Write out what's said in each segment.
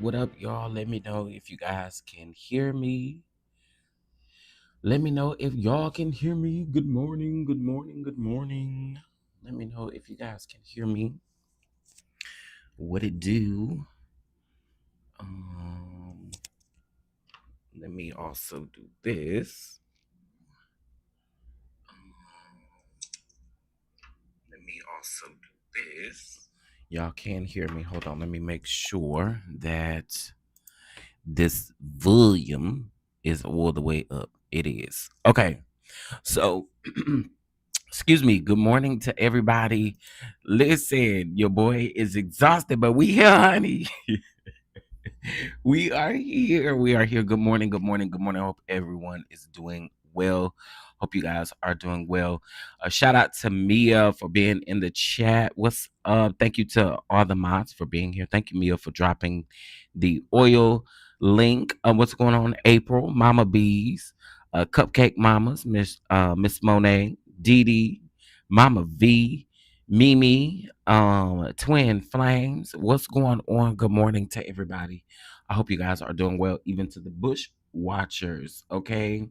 What up, y'all? Let me know if you guys can hear me. Let me know if y'all can hear me. Good morning, good morning, good morning. Let me know if you guys can hear me. What it do? Let me also do this. Y'all can hear me. Hold on. Let me make sure that this volume is all the way up. It is. Okay. So, excuse me. Good morning to everybody. Listen, your boy is exhausted, but we here, honey. We are here. We are here. Good morning. Good morning. Good morning. I hope everyone is doing well. Hope you guys are doing well. A shout out to Mia for being in the chat. What's up? Thank you to all the mods for being here. Thank you, Mia, for dropping the oil link. What's going on, April? Mama Bees, Cupcake Mamas, Miss Monet, Dee Dee, Mama V, Mimi, Twin Flames. What's going on? Good morning to everybody. I hope you guys are doing well, even to the Bush watchers. Okay.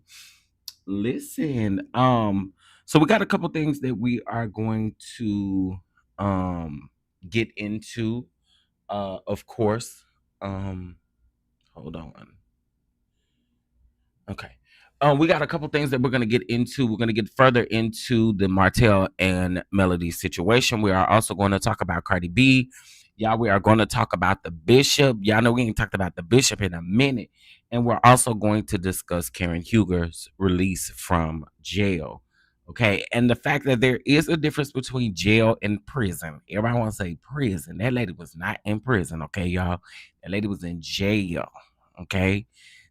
Listen, so we got a couple things that we are going to get into. Of course. Hold on. Okay. We got a couple things that we're going to get into. We're going to get further into the Martell and Melody situation. We are also going to talk about Cardi B. Y'all, we are going to talk about the bishop. Y'all know we ain't talked about the bishop in a minute. And we're also going to discuss Karen Hugar's release from jail. Okay. And the fact that there is a difference between jail and prison. Everybody want to say prison. That lady was not in prison. Okay, y'all. That lady was in jail. Okay.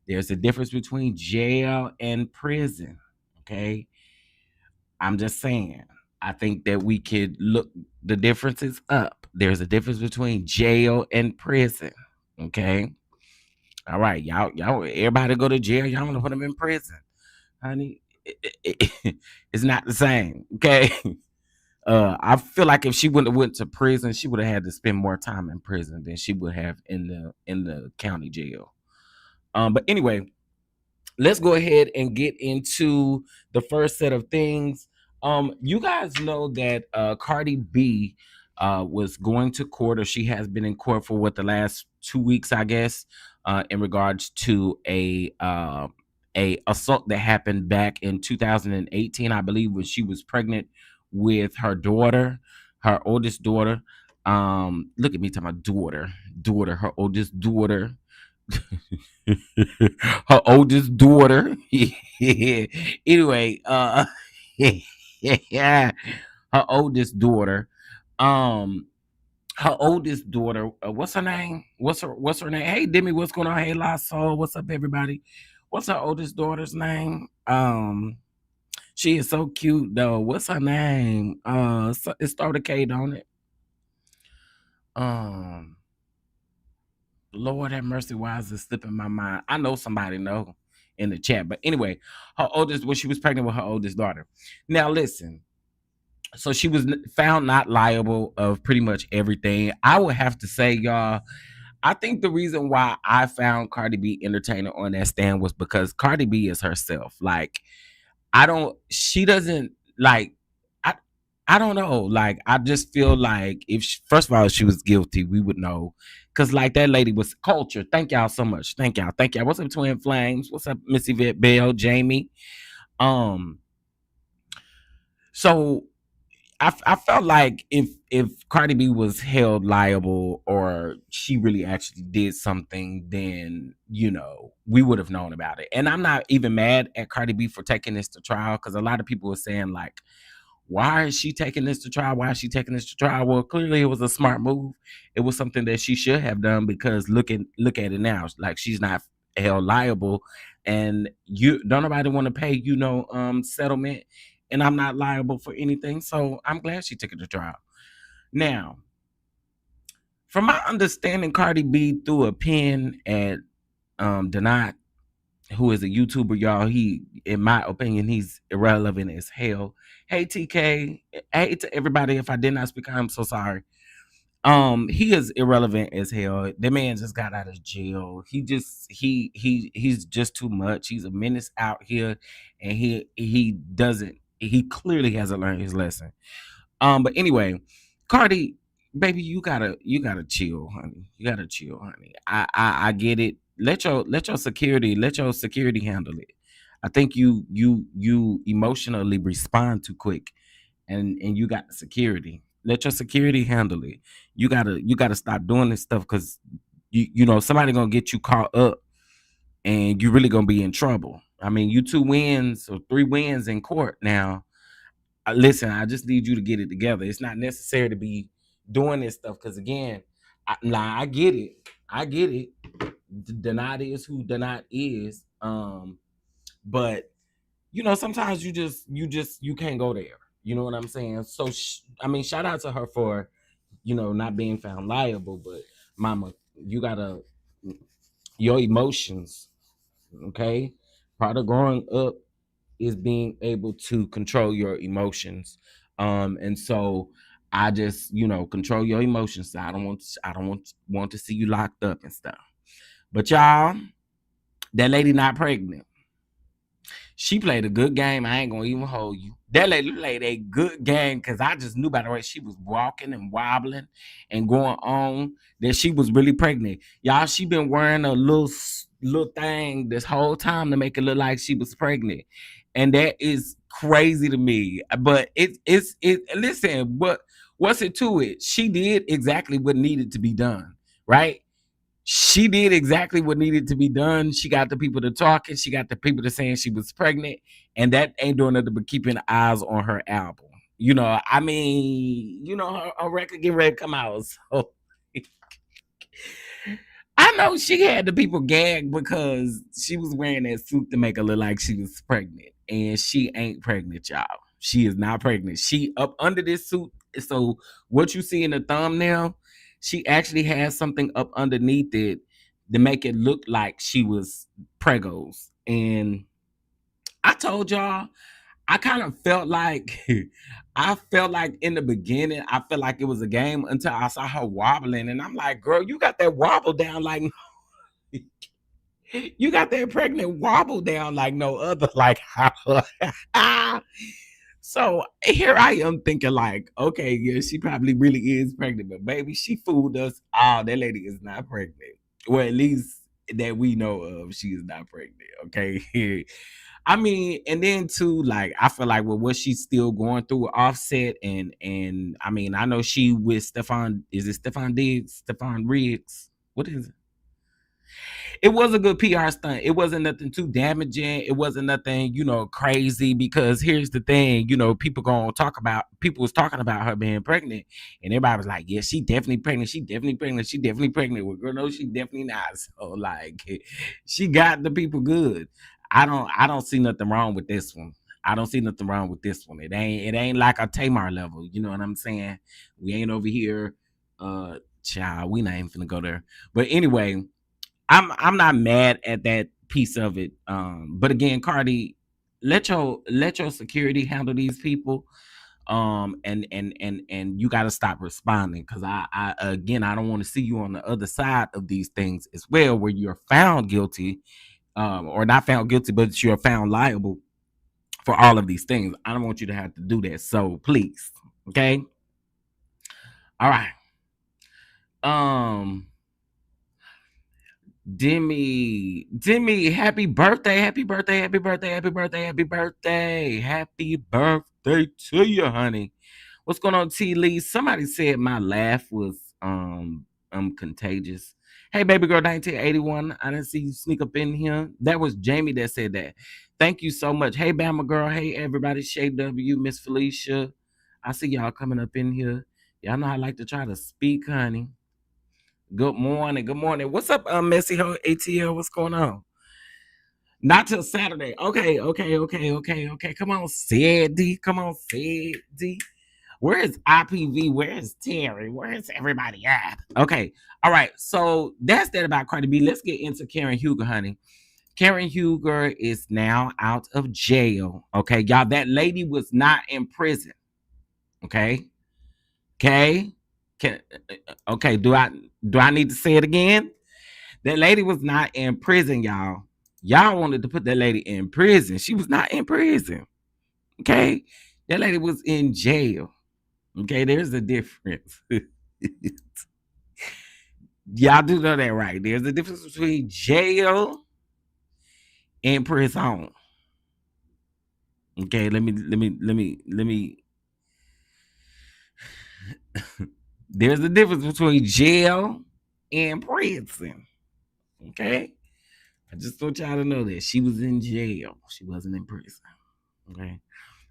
There's a difference between jail and prison. Okay. I'm just saying. I think that we could look the differences up. There's a difference between jail and prison. Okay. All right. Y'all, everybody go to jail. Y'all want to put them in prison. Honey, it's not the same. Okay. I feel like if she wouldn't have went to prison, she would have had to spend more time in prison than she would have in the county jail. But anyway, let's go ahead and get into the first set of things. You guys know that Cardi B was going to court, or she has been in court for what, the last 2 weeks, I guess, in regards to a assault that happened back in 2018, I believe, when she was pregnant with her daughter, her oldest daughter. Look at me talking about daughter, her oldest daughter. her oldest daughter. Anyway, yeah, her oldest daughter. Um, her oldest daughter. What's her name? What's her name? Hey, Demi, what's going on? Hey, Lost Soul, what's up, everybody? What's her oldest daughter's name? She is so cute though. What's her name? It started K, don't it? Um, Lord have mercy. Why is it slipping my mind? I know somebody know in the chat, but anyway, her oldest when she was pregnant with her oldest daughter. Now listen, so she was found not liable of pretty much everything. I would have to say, y'all, I think the reason why I found Cardi B entertaining on that stand was because Cardi B is herself. Like, I don't she doesn't like I I don't know. Like, I just feel like if first of all, if she was guilty, we would know. Cause like that lady was culture. Thank y'all so much. Thank y'all. Thank y'all. What's up, Twin Flames? What's up, Missy Vet Bell, Jamie? Um, so I felt like if Cardi B was held liable or she really actually did something, then we would have known about it. And I'm not even mad at Cardi B for taking this to trial because a lot of people were saying like, why is she taking this to trial? Why is she taking this to trial? Well, clearly it was a smart move. It was something that she should have done because look at it now. Like, she's not held liable, and you don't nobody want to pay settlement, and I'm not liable for anything. So I'm glad she took it to trial. Now, from my understanding, Cardi B threw a pin at Denot, who is a YouTuber, y'all. He, in my opinion, he's irrelevant as hell. Hey TK, hey to everybody. If I did not speak, I'm so sorry. He is irrelevant as hell. The man just got out of jail. He's just too much. He's a menace out here, and he clearly hasn't learned his lesson. But anyway, Cardi, baby, you gotta chill, honey. You gotta chill, honey. I get it. Let your security handle it. I think you emotionally respond too quick, and you got the security. Let your security handle it. You gotta stop doing this stuff because somebody gonna get you caught up, and you really gonna be in trouble. I mean, you 2 wins or 3 wins in court now. Listen, I just need you to get it together. It's not necessary to be doing this stuff because again, I get it. I get it. Denot is who Denot is. But sometimes you can't go there. You know what I'm saying? So I mean, shout out to her for not being found liable. But mama, you gotta your emotions. Okay, part of growing up is being able to control your emotions. And so I just, control your emotions. So I don't want to see you locked up and stuff. But y'all, that lady not pregnant. She played a good game. I ain't gonna even hold you. That lady played a good game because I just knew by the way she was walking and wobbling and going on that she was really pregnant. Y'all, she been wearing a little thing this whole time to make it look like she was pregnant, and that is crazy to me. But it. Listen, what's it to it? She did exactly what needed to be done, right? She did exactly what needed to be done. She got the people to talking. She got the people to saying she was pregnant, and that ain't doing nothing but keeping eyes on her album. I mean, her record getting ready to come out. So I know she had the people gagged because she was wearing that suit to make her look like she was pregnant, and she ain't pregnant, y'all. She is not pregnant. She up under this suit. So what you see in the thumbnail, she actually has something up underneath it to make it look like she was pregos. And I told y'all, I kind of felt like I felt like in the beginning, I felt like it was a game until I saw her wobbling, and I'm like, girl, you got that wobble down like you got that pregnant wobble down like no other. Like how? So here I am thinking like, okay, yeah, she probably really is pregnant, but baby, she fooled us. Oh, that lady is not pregnant. Well, at least that we know of, she is not pregnant. Okay. I mean, and then too, like I feel like with what she's still going through with Offset, and I mean, I know she with Stefan. Is it Stefan Diggs? Stefan Riggs? What is it? It was a good PR stunt. It wasn't nothing too damaging. It wasn't nothing, crazy. Because here's the thing, people was talking about her being pregnant, and everybody was like, "Yeah, she definitely pregnant. She definitely pregnant. She definitely pregnant." Well, girl, no, she definitely not. So like, she got the people good. I don't see nothing wrong with this one. I don't see nothing wrong with this one. It ain't like a Tamar level. You know what I'm saying? We ain't over here, child. We not even finna go there. But anyway, I'm not mad at that piece of it. But again, Cardi, let your security handle these people. And you got to stop responding, because I again, I don't want to see you on the other side of these things as well, where you're found guilty, or not found guilty, but you're found liable for all of these things. I don't want you to have to do that. So please, okay, all right. Um, Demi, happy birthday, happy birthday, happy birthday, happy birthday, happy birthday, happy birthday to you, honey. What's going on, T Lee? Somebody said my laugh was contagious. Hey, baby girl, 1981. I didn't see you sneak up in here. That was Jamie that said that. Thank you so much. Hey, Bama girl. Hey, everybody. Shay W, Miss Felicia. I see y'all coming up in here. Y'all know I like to try to speak, honey. Good morning. Good morning. What's up, Messy Ho ATL? What's going on? Not till Saturday. Okay, okay, okay, okay, okay. Come on, Sadie. Come on, Sadie. Where is IPV? Where is Terry? Where is everybody at? Okay. All right. So that's that about Cardi B. Let's get into Karen Huger, honey. Karen Huger is now out of jail. Okay, y'all. That lady was not in prison. Okay. Okay. Can, okay. Do I need to say it again? That lady was not in prison, y'all. Y'all wanted to put that lady in prison. She was not in prison. Okay. That lady was in jail. Okay. There's a difference. Y'all do know that, right? There's a difference between jail and prison. Okay, let me. There's a difference between jail and prison. Okay, I just want y'all to know that she was in jail. She wasn't in prison. Okay,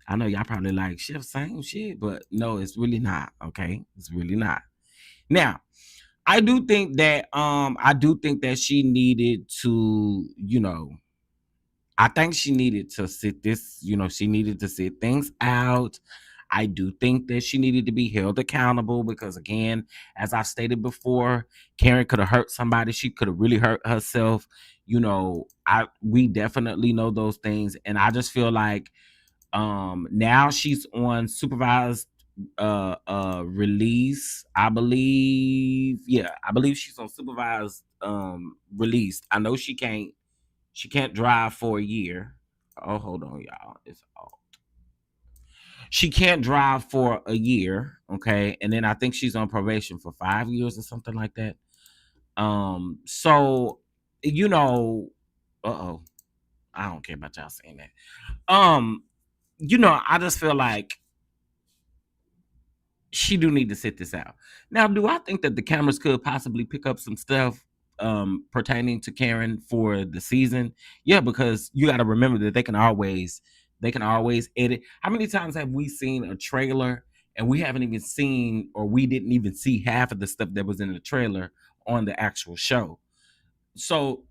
I know y'all probably like, Chef, same shit, but no, it's really not. Okay, it's really not. Now, I do think that she needed to, I think she needed to she needed to sit things out. I do think that she needed to be held accountable, because again, as I've stated before, Karen could have hurt somebody. She could have really hurt herself. We definitely know those things. And I just feel like now she's on supervised release, I believe. Yeah, I believe she's on supervised release. I know she can't drive for a year. Oh, hold on, y'all. She can't drive for a year, okay? And then I think she's on probation for 5 years or something like that. So you know, uh-oh. I don't care about y'all saying that. I just feel like she do need to sit this out. Now, do I think that the cameras could possibly pick up some stuff pertaining to Karen for the season? Yeah, because you got to remember that they can always edit. How many times have we seen a trailer and we haven't even seen, or we didn't even see half of the stuff that was in the trailer on the actual show? So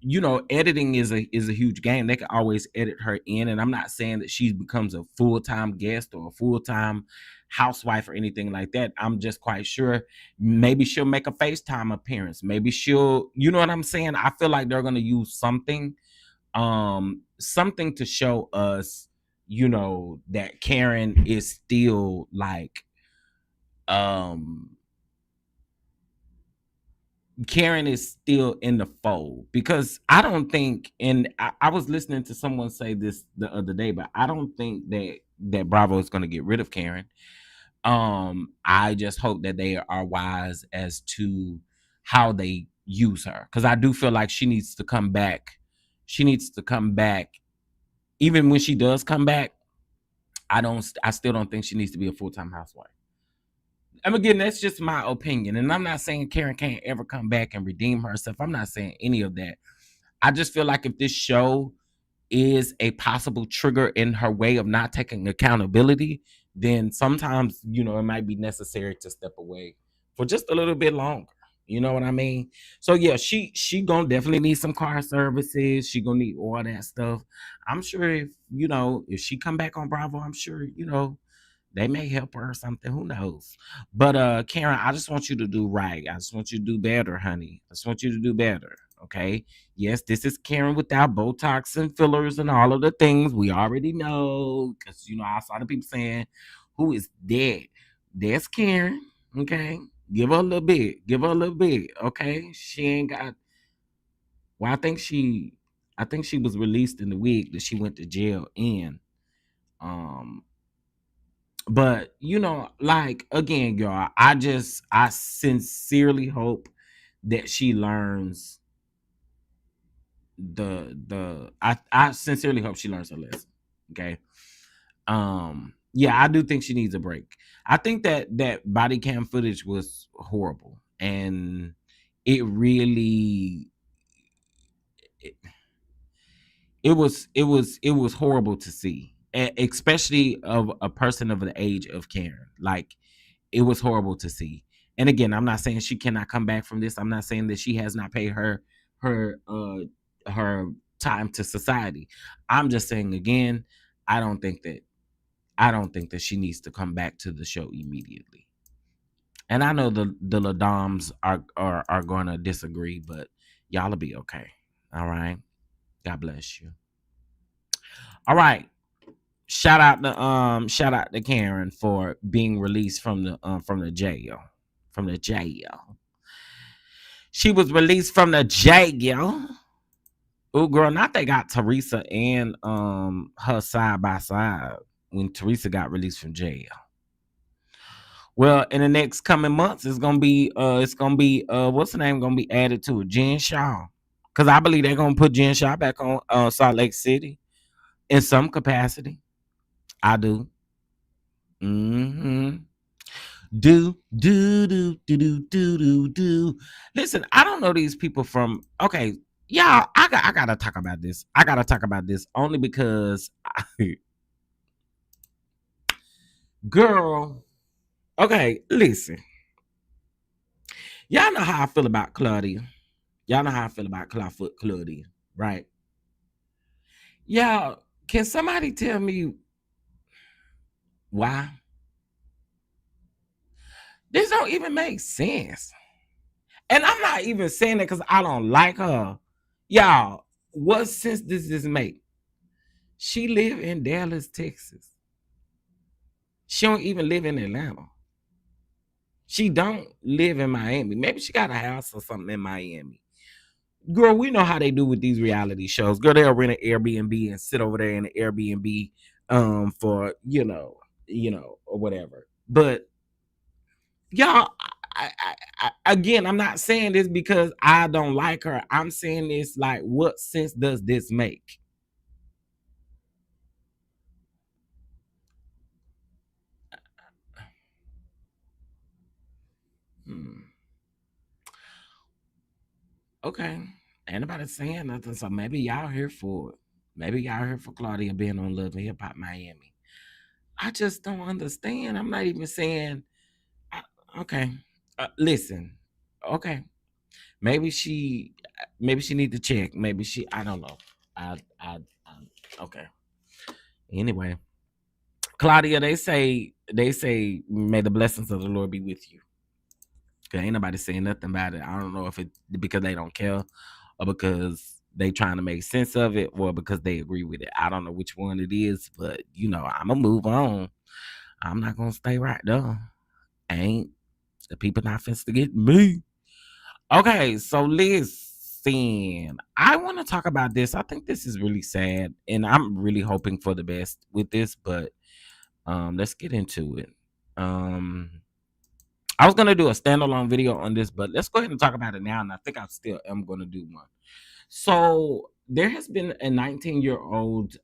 editing is a huge game. They can always edit her in, and I'm not saying that she becomes a full-time guest or a full-time housewife or anything like that. I'm just quite sure maybe she'll make a FaceTime appearance. Maybe she'll, you know what I'm saying? I feel like they're going to use something to show us, that Karen is still like um Karen is still in the fold, because I don't think, and I was listening to someone say this the other day, but I don't think that Bravo is going to get rid of Karen. I just hope that they are wise as to how they use her, because I do feel like she needs to come back. She needs to come back. Even when she does come back, I still don't think she needs to be a full-time housewife. And again, that's just my opinion. And I'm not saying Karen can't ever come back and redeem herself. I'm not saying any of that. I just feel like if this show is a possible trigger in her way of not taking accountability, then sometimes, it might be necessary to step away for just a little bit longer. You know what I mean? So yeah, she gonna definitely need some car services. She gonna need all that stuff. I'm sure if she come back on Bravo, I'm sure they may help her or something. Who knows? But Karen, I just want you to do right. I just want you to do better, honey. I just want you to do better. Okay. Yes, this is Karen without Botox and fillers and all of the things we already know. Because I saw the people saying, "Who is dead?" That's Karen. Okay. Give her a little bit. Give her a little bit. Okay. She ain't got. Well, I think she was released in the week that she went to jail in. Um, but like again, y'all, I sincerely hope that she learns I sincerely hope she learns her lesson. Okay. Yeah, I do think she needs a break. I think that body cam footage was horrible, and it really it, it was horrible to see, especially of a person of the age of Karen. Like, it was horrible to see. And again, I'm not saying she cannot come back from this. I'm not saying that she has not paid her time to society. I'm just saying again, I don't think that I don't think that she needs to come back to the show immediately. And I know the Ladoms are going to disagree, but y'all'll be okay. All right. God bless you. All right. Shout out to Karen for being released from the jail. From the jail. She was released from the jail. Oh girl, not they got Teresa and her side by side when Teresa got released from jail. Well, in the next coming months, it's gonna be what's the name gonna be added to it? Jen Shaw. Cause I believe they're gonna put Jen Shaw back on Salt Lake City in some capacity. I do. Mm-hmm. Do. Listen, I don't know these people from. Okay, y'all. I gotta talk about this. I gotta talk about this only because, girl. Okay, listen. Y'all know how I feel about Claudia. Y'all know how I feel about Clawfoot Claudia, right? Y'all, can somebody tell me why? This don't even make sense. And I'm not even saying it because I don't like her. Y'all, what sense does this make? She live in Dallas, Texas. She don't even live in Atlanta. She don't live in Miami. Maybe she got a house or something in Miami. Girl, we know how they do with these reality shows. Girl, they'll rent an Airbnb and sit over there in the Airbnb for or whatever. But y'all, again, I'm not saying this because I don't like her. I'm saying this like, what sense does this make? Hmm. Okay. Ain't nobody saying nothing. So maybe y'all here for it. Maybe y'all here for Claudia being on Love and Hip Hop Miami. I just don't understand. I'm not even saying. I, okay. Listen. Okay. Maybe she need to check. Maybe she. I don't know. Okay. Anyway, Claudia, they say, may the blessings of the Lord be with you. Cause ain't nobody saying nothing about it. I don't know if it because they don't care or because they trying to make sense of it or because they agree with it. I don't know which one it is, but I'ma move on. I'm not gonna stay right there. Ain't the people not finna to get me. Okay, so listen. I want to talk about this. I think this is really sad, and I'm really hoping for the best with this, but let's get into it. Um I was gonna do a standalone video on this, but let's go ahead and talk about it now. And I think I still am gonna do one. So there has been a 19-year-old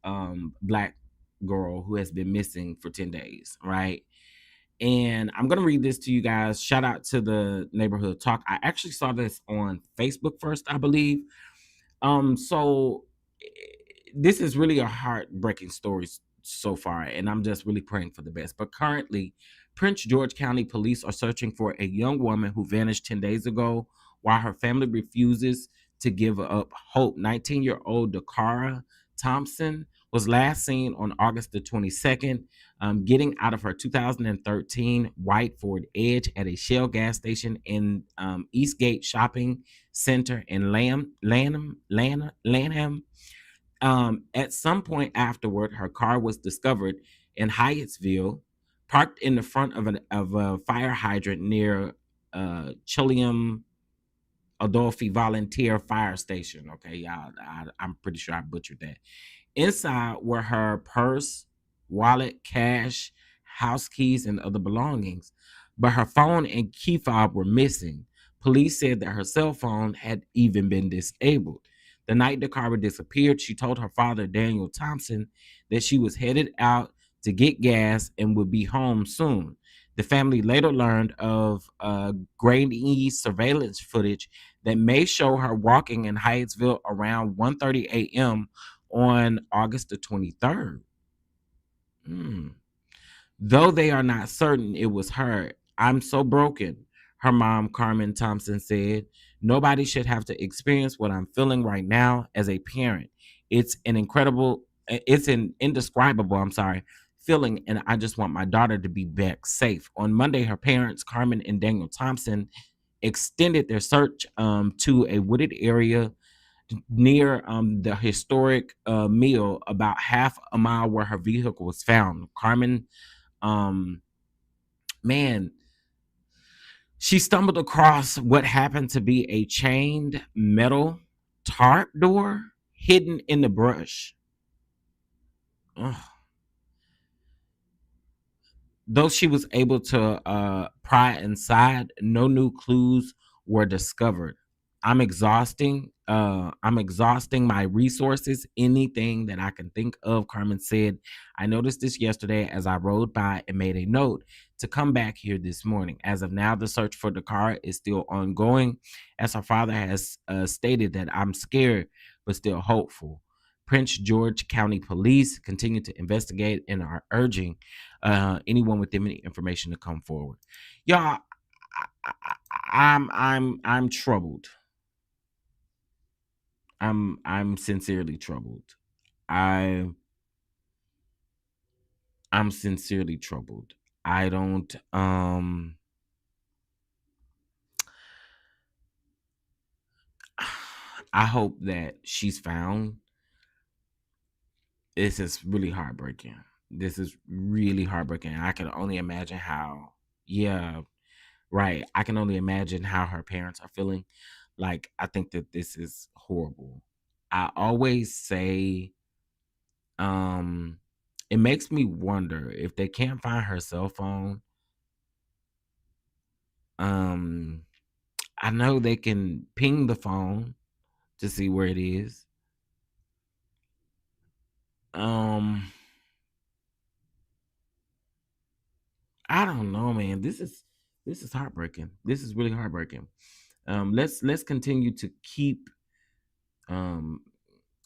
black girl who has been missing for 10 days, right? And I'm gonna read this to you guys. Shout out to the neighborhood talk. I actually saw this on Facebook first, I believe. So this is really a heartbreaking story so far, and I'm just really praying for the best. But currently, Prince George County police are searching for a young woman who vanished 10 days ago while her family refuses to give up hope. 19-year-old Dakara Thompson was last seen on August the 22nd, getting out of her 2013 white Ford Edge at a Shell gas station in Eastgate Shopping Center in Lanham. At some point afterward, her car was discovered in Hyattsville, parked in the front of a fire hydrant near Chilliam Adolphi Volunteer Fire Station. Okay, y'all, I'm pretty sure I butchered that. Inside were her purse, wallet, cash, house keys, and other belongings, but her phone and key fob were missing. Police said that her cell phone had even been disabled. The night Dakara disappeared, she told her father, Daniel Thompson, that she was headed out to get gas and would be home soon. The family later learned of grainy surveillance footage that may show her walking in Hyattsville around 1:30 a.m. on August the 23rd. Hmm. Though they are not certain it was her, I'm so broken, her mom, Carmen Thompson, said. Nobody should have to experience what I'm feeling right now as a parent. It's an indescribable, feeling, and I just want my daughter to be back safe. On Monday, her parents, Carmen and Daniel Thompson, extended their search to a wooded area near the historic mill, about half a mile where her vehicle was found. Carmen, um, man, she stumbled across what happened to be a chained metal tarp door hidden in the brush. Ugh. Though she was able to pry inside, no new clues were discovered. I'm exhausting my resources, anything that I can think of, Carmen said. I noticed this yesterday as I rode by and made a note to come back here this morning. As of now, the search for the car is still ongoing, as her father has stated that I'm scared but still hopeful. Prince George County Police continue to investigate and are urging anyone with any information to come forward. Y'all, I'm troubled. I'm sincerely troubled. I I'm sincerely troubled. I don't I hope that she's found. This is really heartbreaking. This is really heartbreaking. I can only imagine how, yeah, right. I can only imagine how her parents are feeling. Like, I think that this is horrible. I always say, um, it makes me wonder if they can't find her cell phone. Um, I know they can ping the phone to see where it is. Um, I don't know, man. This is heartbreaking. This is really heartbreaking. Let's continue to um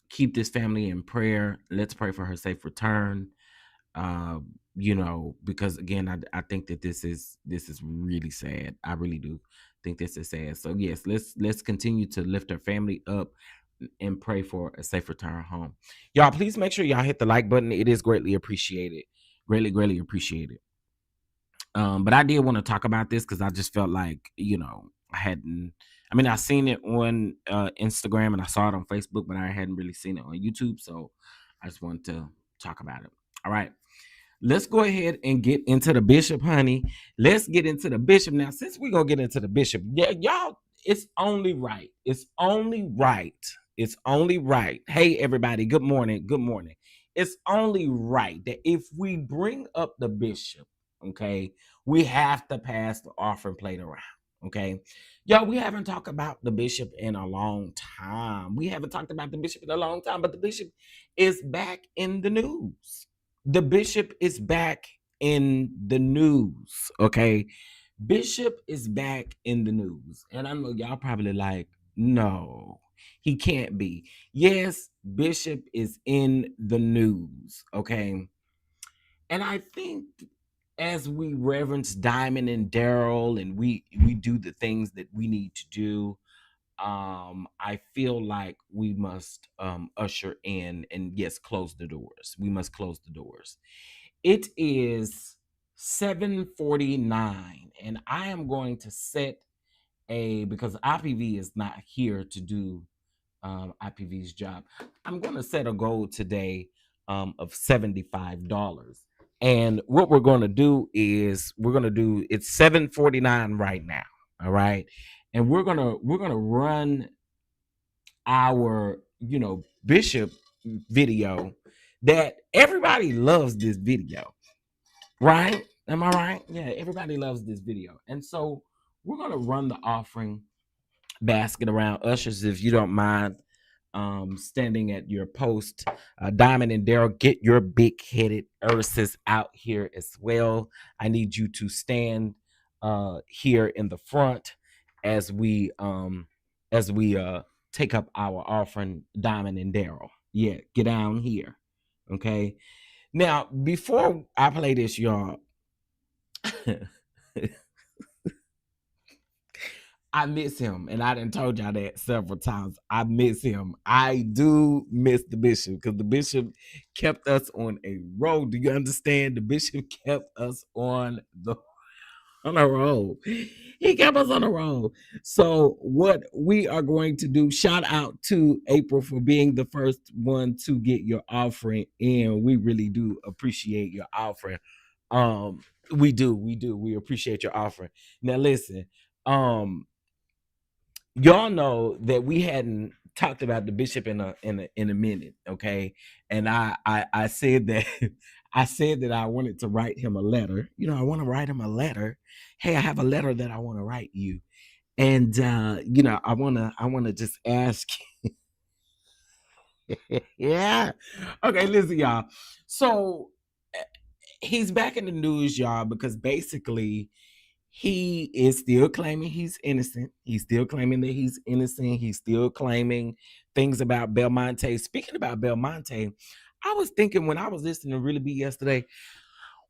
keep this family in prayer. Let's pray for her safe return. Because again, I think that this is really sad. I really do think this is sad. So yes, let's continue to lift her family up and pray for a safe return home. Y'all, please make sure y'all hit the like button. It is greatly appreciated. Greatly, greatly appreciated. But I did want to talk about this because I just felt like, I hadn't. I mean, I seen it on Instagram and I saw it on Facebook, but I hadn't really seen it on YouTube. So I just wanted to talk about it. All right. Let's go ahead and get into the bishop, honey. Let's get into the bishop. Now, since we're going to get into the bishop, yeah, y'all, it's only right. It's only right. It's only right. Hey, everybody. Good morning. Good morning. It's only right that if we bring up the bishop, okay, we have to pass the offering plate around. Okay. Y'all, we haven't talked about the bishop in a long time. We haven't talked about the bishop in a long time, but the bishop is back in the news. The bishop is back in the news. Okay. Bishop is back in the news. And I know y'all probably like, no. He can't be. Yes, Bishop is in the news, okay? And I think as we reverence Diamond and Daryl and we do the things that we need to do, I feel like we must usher in and yes, close the doors. We must close the doors. It is 7:49 and I am going to set a because IPV is not here to do IPV's job. I'm going to set a goal today of $75. And what we're going to do is we're going to do it's 7:49 right now. All right. And we're going to run our, Bishop video that everybody loves this video. Right? Am I right? Yeah, everybody loves this video. And so we're going to run the offering basket around ushers if you don't mind standing at your post. Diamond and Daryl, get your big-headed urses out here as well. I need you to stand here in the front as we take up our offering. Diamond and Daryl, yeah, get down here. Okay, now before I play this, y'all, I miss him, and I done told y'all that several times. I miss him. I do miss the bishop because the bishop kept us on a road. Do you understand? The bishop kept us on a roll. He kept us on a roll. So what we are going to do? Shout out to April for being the first one to get your offering in. We really do appreciate your offering. Um, we appreciate your offering. Now listen. Y'all know that we hadn't talked about the bishop in a minute, okay? And I said that I said that I wanted to write him a letter. I want to write him a letter. Hey, I have a letter that I want to write you. And I wanna just ask. Yeah. Okay, listen, y'all. So he's back in the news, y'all, because basically he is still claiming he's innocent. He's still claiming that he's innocent. He's still claiming things about Belmonte. Speaking about Belmonte, I was thinking when I was listening to Really Be yesterday,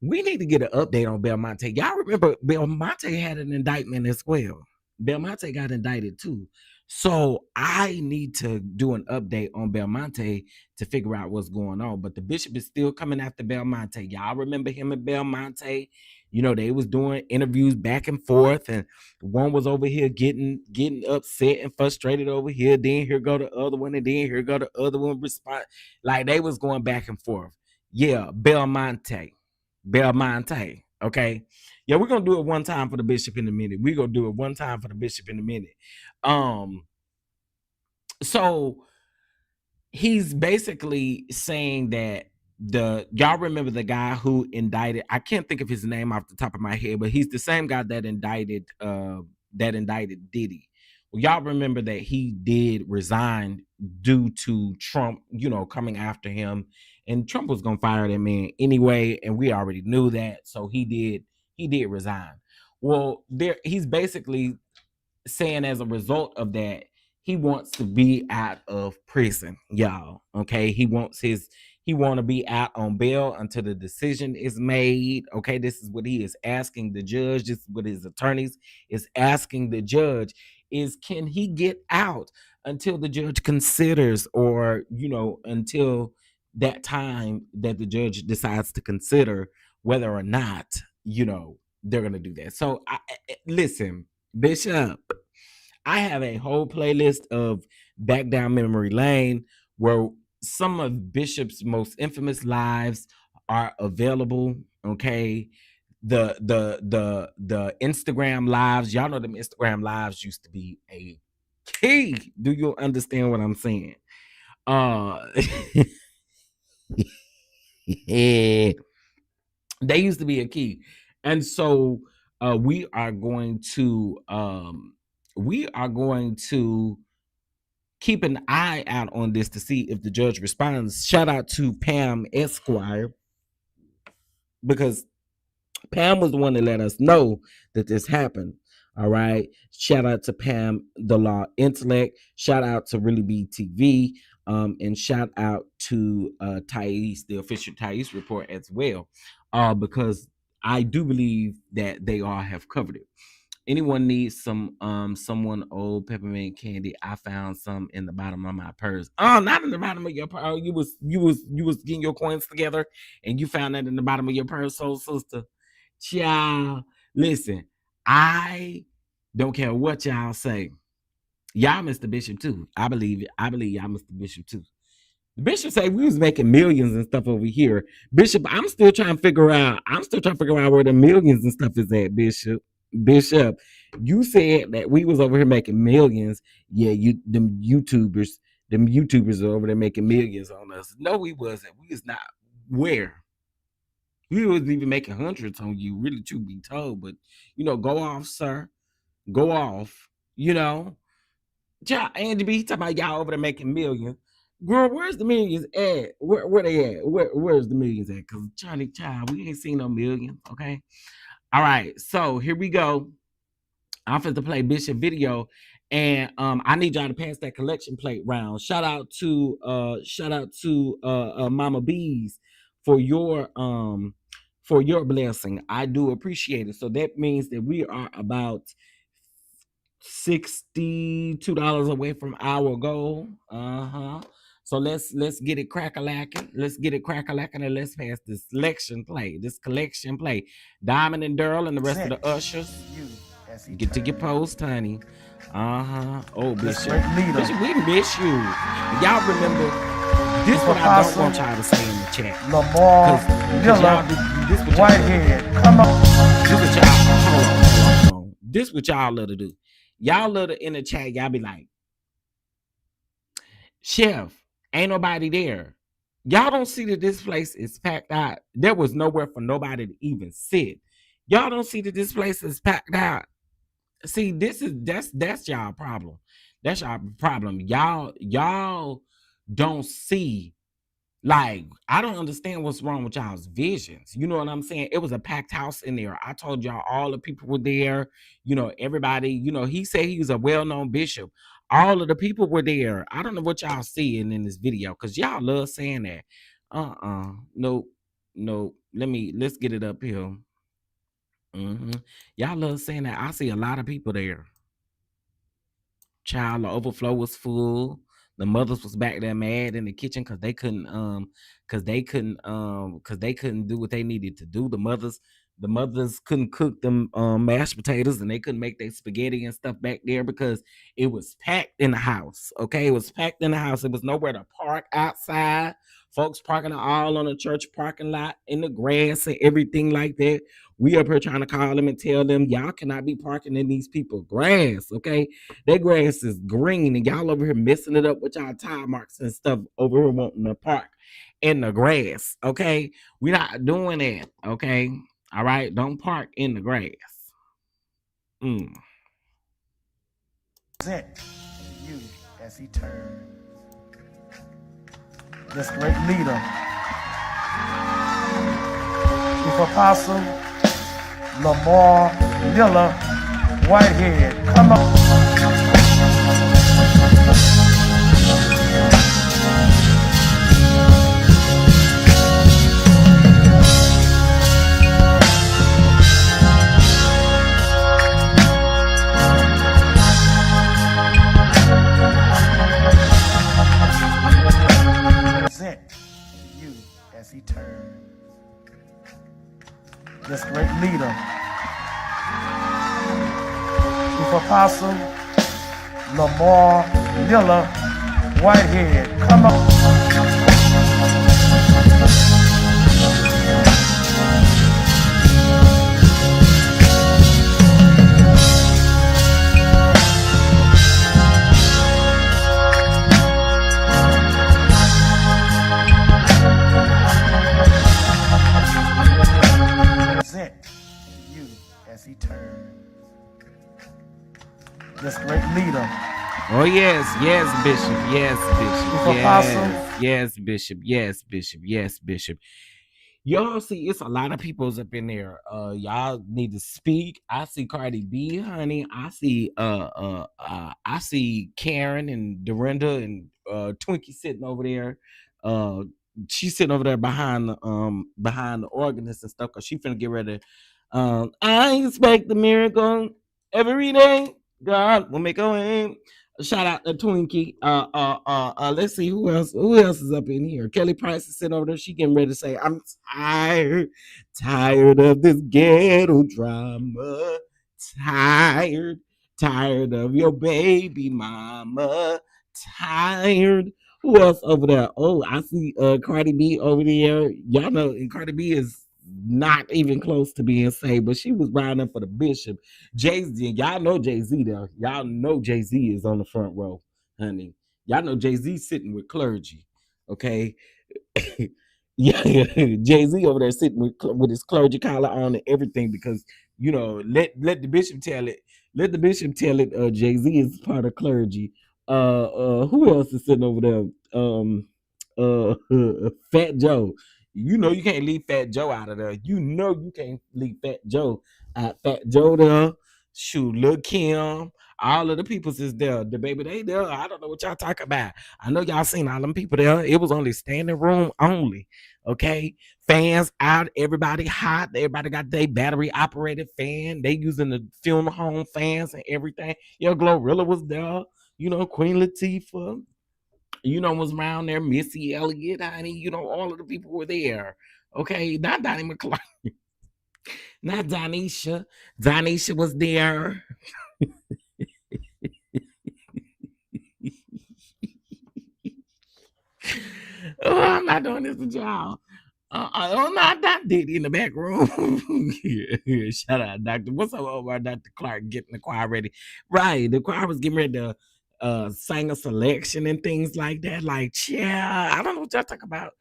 we need to get an update on Belmonte. Y'all remember Belmonte had an indictment as well. Belmonte got indicted too. So I need to do an update on Belmonte to figure out what's going on. But the bishop is still coming after Belmonte. Y'all remember him and Belmonte? They was doing interviews back and forth, and one was over here getting upset and frustrated over here. Then here go the other one, and then here go the other one respond. Like they was going back and forth. Yeah, Belmonte. Okay. Yeah, we're gonna do it one time for the bishop in a minute. We're gonna do it one time for the bishop in a minute. So he's basically saying that the y'all remember the guy who indicted, I can't think of his name off the top of my head, but he's the same guy that indicted Diddy. Well, y'all remember that he did resign due to Trump, coming after him, and Trump was gonna fire that man anyway, and we already knew that. So he did resign. Well, he's basically saying as a result of that, he wants to be out of prison, y'all. Okay, he want to be out on bail until the decision is made. Okay, this is what he is asking the judge. This is what his attorneys is asking the judge: is can he get out until the judge considers, or until that time that the judge decides to consider whether or not they're gonna do that. So listen, Bishop, I have a whole playlist of Back Down Memory Lane where some of Bishop's most infamous lives are available. Okay. The Instagram lives, y'all know them Instagram lives used to be a key. Do you understand what I'm saying? Uh yeah, they used to be a key. And so we are going to keep an eye out on this to see if the judge responds. Shout out to Pam Esquire, because Pam was the one that let us know that this happened. All right. Shout out to Pam the Law Intellect. Shout out to Really Be TV. And shout out to Thais, the official Thais report as well. Because I do believe that they all have covered it. Anyone needs someone old peppermint candy? I found some in the bottom of my purse. Oh, not in the bottom of your purse. Oh, you was getting your coins together and you found that in the bottom of your purse, soul sister. Child, listen, I don't care what y'all say. Y'all Mr. Bishop too. I believe it. I believe y'all Mr. Bishop too. The Bishop say we was making millions and stuff over here. Bishop, I'm still trying to figure out. Where the millions and stuff is at, Bishop. Bishop, you said that we was over here making millions. Yeah, them YouTubers are over there making millions on us. No, we wasn't. We was not. Where? We wasn't even making hundreds on you, really, truth be told. But go off, sir. Go off. Andy B talking about y'all over there making millions. Girl, where's the millions at? Where they at? Where's the millions at? Because Charlie Child, we ain't seen no millions, okay? All right, so here we go. I'm finna play Bishop video, and I need y'all to pass that collection plate round. Shout out to Mama Bees for your blessing. I do appreciate it. So that means that we are about $62 away from our goal. So let's get it crack-a-lacking. Let's get it crack-a-lacking, and let's pass this collection play. Diamond and Durl and the rest of the ushers. Get to your post, honey. Oh, Bishop, we miss you. Y'all remember this? What I don't want y'all to say in the chat. Whitehead, come on. Hold on. This what y'all love to do. Y'all love to in the chat. Y'all be like, Chef, ain't nobody there. Y'all don't see that this place is packed out. There was nowhere for nobody to even sit. Y'all don't see that this place is packed out. See, that's y'all problem. That's y'all problem. Y'all don't see. Like, I don't understand what's wrong with y'all's visions. You know what I'm saying? It was a packed house in there. I told y'all all the people were there. Everybody, he said he was a well-known bishop. All of the people were there. I don't know what y'all seeing in this video, because y'all love saying that. Nope. Let's get it up here. Y'all love saying that. I see a lot of people there. Child, the overflow was full. The mothers was back there mad in the kitchen because they couldn't do what they needed to do. The mothers couldn't cook them mashed potatoes, and they couldn't make their spaghetti and stuff back there because it was packed in the house. Okay, it was packed in the house. It was nowhere to park outside. Folks parking all on the church parking lot in the grass and everything like that. We up here trying to call them and tell them y'all cannot be parking in these people's grass. Okay, their grass is green, and y'all over here messing it up with y'all tire marks and stuff over here wanting to park in the grass. Okay, we're not doing that. Okay, all right, don't park in the grass. Present you as he turns. This great leader, Chief Apostle Lamar Miller Whitehead. Come on. Present you as he turns. This great leader, Chief Apostle Lamar Miller Whitehead. Come on. You as he turns. This great leader. Oh yes, Bishop, yes, Bishop, yes, Bishop, yes, Bishop. Y'all see, it's a lot of people's up in there. Y'all need to speak. I see Cardi B, honey. I see Karen and Dorinda and Twinkie sitting over there. Uh, she's sitting over there behind the organist and stuff because she finna get ready. I expect the miracle every day. God will make a way. Shout out to Twinkie. Let's see who else. Who else is up in here? Kelly Price is sitting over there. She getting ready to say, "I'm tired of this ghetto drama. Tired of your baby mama. Tired." Who else over there? Oh, I see Cardi B over there. Y'all know, and Cardi B is not even close to being saved, but she was riding up for the bishop. Jay-Z, y'all know Jay-Z there. Y'all know Jay-Z is on the front row, honey. Y'all know Jay-Z sitting with clergy. Okay. Yeah, Jay-Z over there sitting with his clergy collar on and everything because let the bishop tell it. Let the bishop tell it. Jay-Z is part of clergy. Who else is sitting over there? Fat Joe. You know you can't leave Fat Joe out of there. You know you can't leave Fat Joe out. Fat Joe there. Shoot, Lil Kim. All of the peoples is there. The baby they there. I don't know what y'all talk about. I know y'all seen all them people there. It was only standing room only. Okay. Fans out, everybody hot. Everybody got their battery operated fan. They using the funeral home fans and everything. Glorilla was there. Queen Latifah. Was around there. Missy Elliott, honey. All of the people were there. Okay. Not Donnie McClure. Not Donisha. Donisha was there. Oh, I'm not doing this with y'all. Not Diddy in the back room. Yeah, shout out, Doctor. What's up, over Dr. Clark getting the choir ready? Right, the choir was getting ready to sing a selection and things like that. Like, yeah, I don't know what y'all talk about.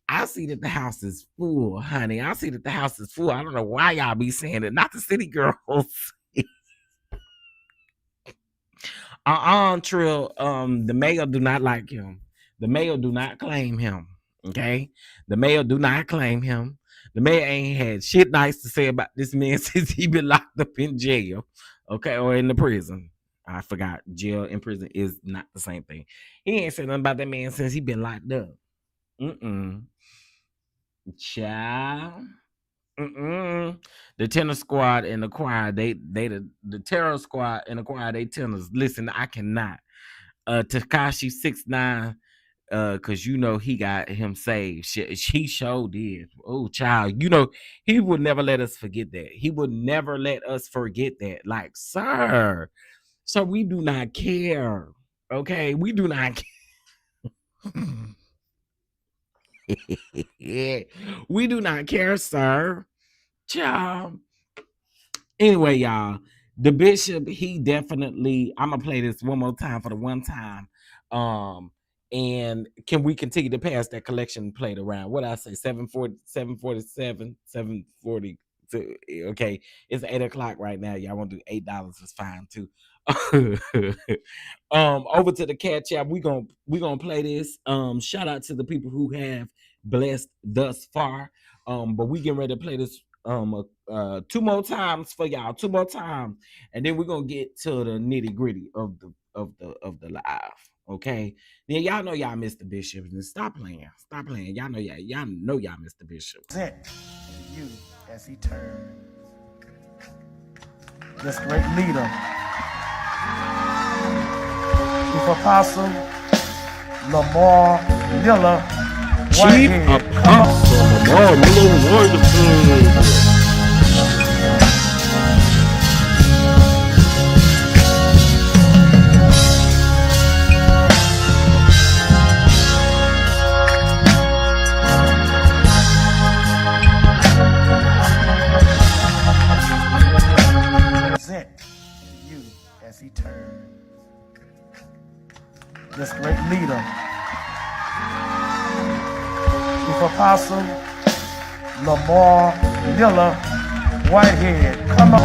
I see that the house is full, honey. I see that the house is full. I don't know why y'all be saying it. Not the city girls. Trill. The mayor do not like him. The mayor do not claim him. Okay, the mayor do not claim him. The mayor ain't had shit nice to say about this man since he been locked up in jail. Okay, or in the prison. I forgot. Jail and prison is not the same thing. He ain't said nothing about that man since he been locked up. Child. The tenor squad and the choir, they the terror squad and the choir, they tenors. Listen, I cannot. Takashi 6ix9ine, cause he got him saved. He sure did. Oh, child, he would never let us forget that. He would never let us forget that. Like, sir, we do not care. Okay, we do not care. We do not care, sir. Child. Anyway, y'all, the bishop, he definitely, I'm gonna play this one more time for the one time. And can we continue to pass that collection plate around? What I say, 747, 740. Okay, it's 8:00 right now. Y'all want to do $8? It's fine too. Over to the cat chat. We gonna play this. Shout out to the people who have blessed thus far. But we getting ready to play this two more times for y'all. Two more times, and then we're gonna get to the nitty gritty of the live. Okay. Then y'all know y'all missed the bishop. And stop playing. Stop playing. Y'all know y'all missed the bishop. Present you as he turns. This great leader, Chief Apostle Lamar Miller Whitehead. Chief Apostle Lamar Miller Whitehead. You as he turns. This great leader, Chief Apostle Lamar Miller Whitehead. Come on.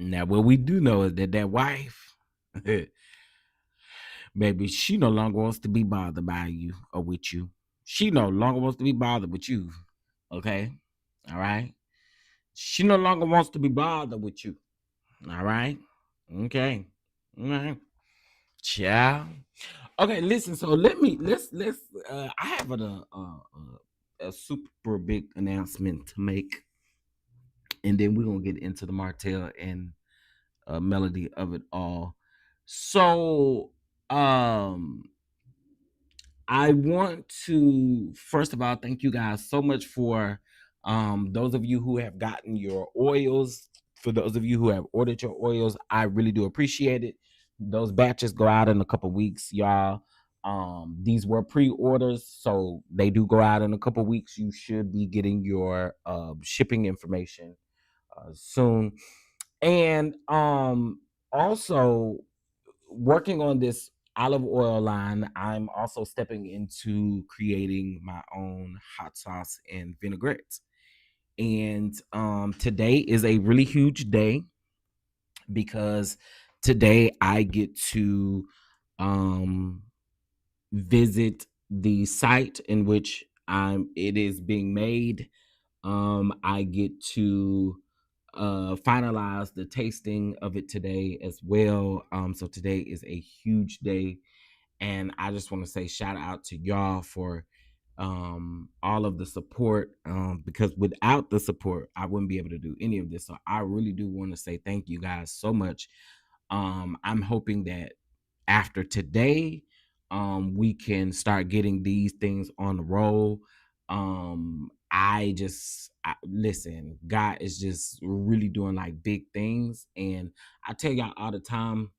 Now, what we do know is that that wife, baby, she no longer wants to be bothered by you or with you. She no longer wants to be bothered with you. Okay? All right? She no longer wants to be bothered with you. All right? Okay. All right. Ciao. Okay, listen. So let's. I have a super big announcement to make, and then we're gonna get into the Martell and melody of it all. So, I want to first of all thank you guys so much for those of you who have gotten your oils. For those of you who have ordered your oils, I really do appreciate it. Those batches go out in a couple weeks, y'all. These were pre-orders, so they do go out in a couple weeks. You should be getting your shipping information soon. And also working on this olive oil line, I'm also stepping into creating my own hot sauce and vinaigrettes. And today is a really huge day because today I get to um, visit the site in which it is being made. I get to finalize the tasting of it today as well. So today is a huge day, and I just want to say shout out to y'all for all of the support, because without the support I wouldn't be able to do any of this. So I really do want to say thank you guys so much. I'm hoping that after today, we can start getting these things on the roll. Listen, God is just really doing like big things, and I tell y'all all the time,